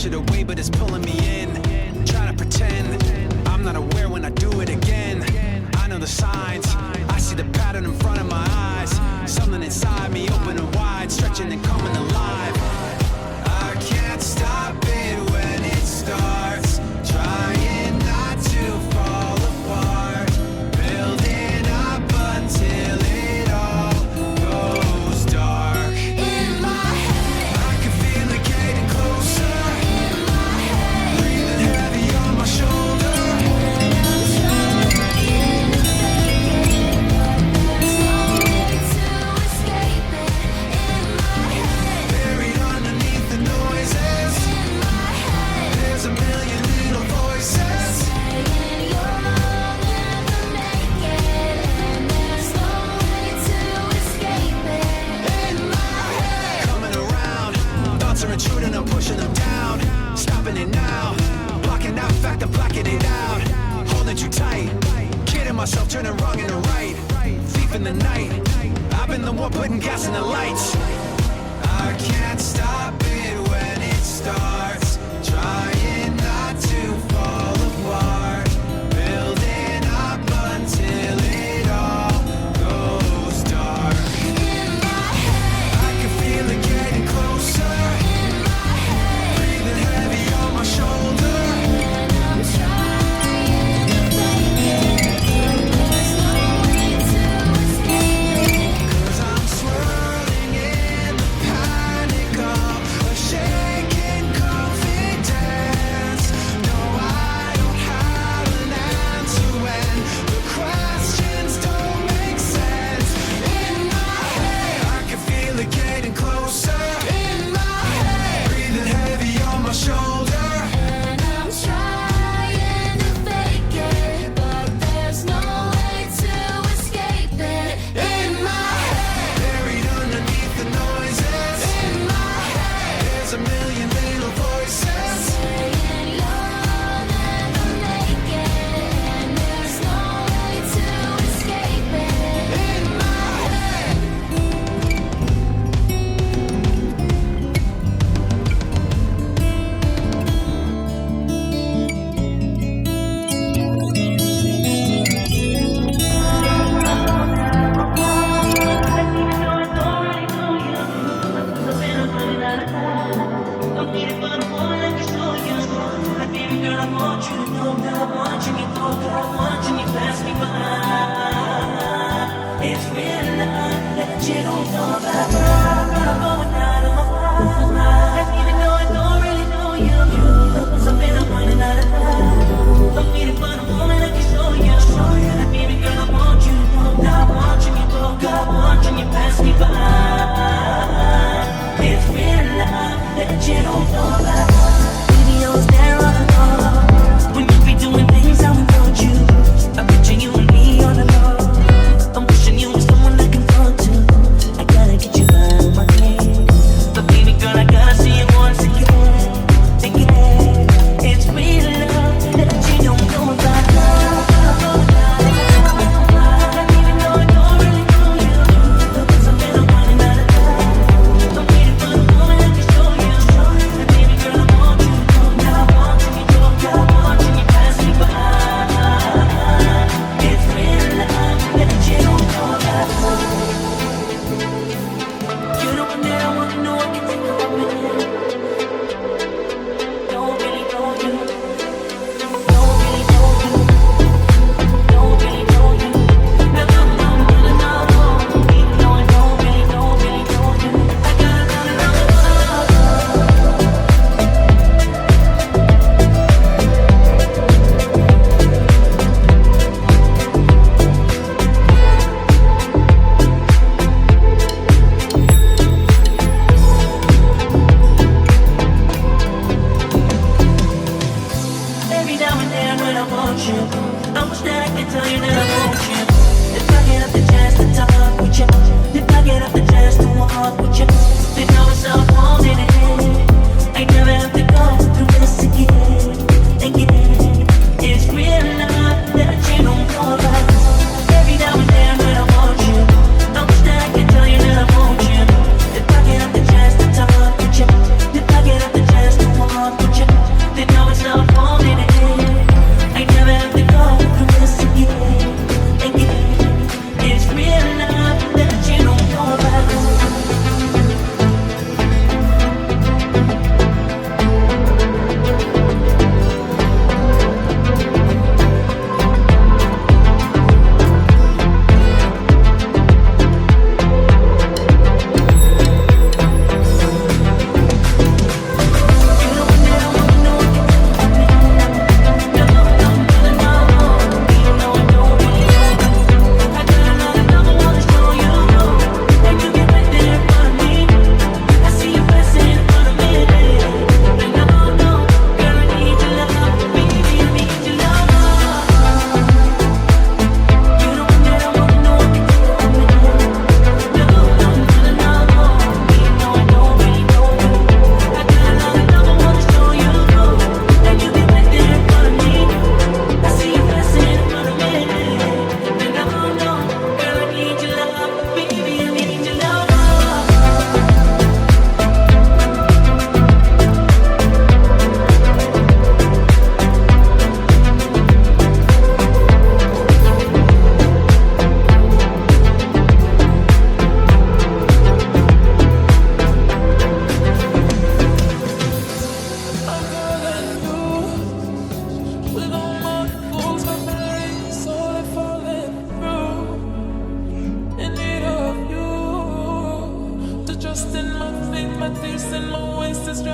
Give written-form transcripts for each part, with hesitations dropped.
push it away, but it's pulling me in. Try to pretend I'm not aware when I do it again. I know the signs, I see the pattern in front of my eyes. Something inside me open and wide, stretching and coming alive. I can't stop it when it starts, trying not to fall apart, building up until it all goes dark. In my head, I can feel it getting closer, in my head, breathing heavy on my shoulder. and I'm trying to fake it, but there's no way to escape it. In my head, Buried underneath the noises, in my head, there's a million little voices. saying you'll never make it, and there's no way to escape it. In my head, Coming around, thoughts are intruding, I'm pushing them down. Stopping it now, blocking out, in fact I'm blacking it out. Holding too tight, kidding myself, turning wrong into right. Thief in the night, I've been the one putting gas in the lights. I can't stop it when it starts, trying not to fall apart, building up until it all goes dark. in my head, I can feel it getting closer, in my head, breathing heavy on my shoulder. and I'm trying to fake it, but there's no way to escape it. 'Cause I'm swirling in the panic of a shaking confidence. No, I don't have an answer when the questions don't make sense. In my head, I can feel it getting closer, In my head, breathing heavy on my shoulder. and I'm trying to fake it, but there's no way to escape it. In my head, Buried underneath the noises, in my head, there's a million little voices. saying you'll never make it, and there's no way to escape it. In my head, It's real love that you don't know about. I'm going out on my fly. And even though I don't really know you, something I'm running out of time. I'm waiting for the moment I can show you. And baby girl, I want you to know that I'm watching you go. I'm watching you pass me by. It's real love that you don't know about. Baby, I was there all along when you be doing things I would want you.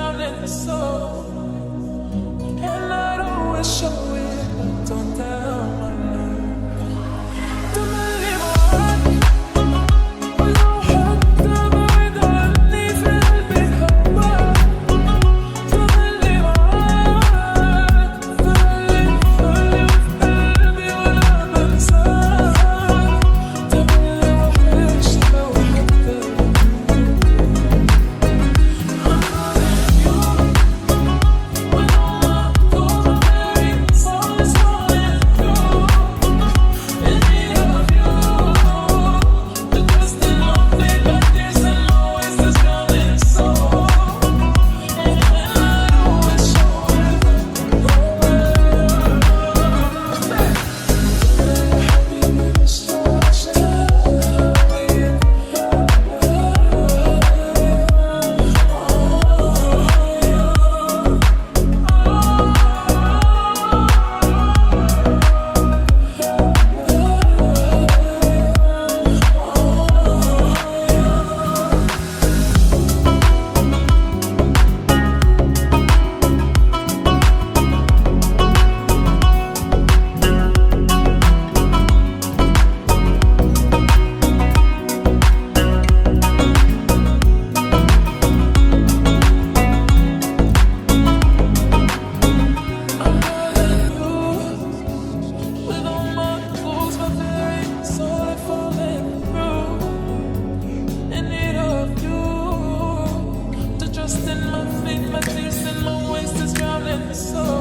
drowning the soul. And I'd always show it, but don't tell my love. Don't believe my heart. We don't have to bury the leaf and be covered. Don't believe my heart. Fully be what I've been said. Don't believe my wish that we had to. So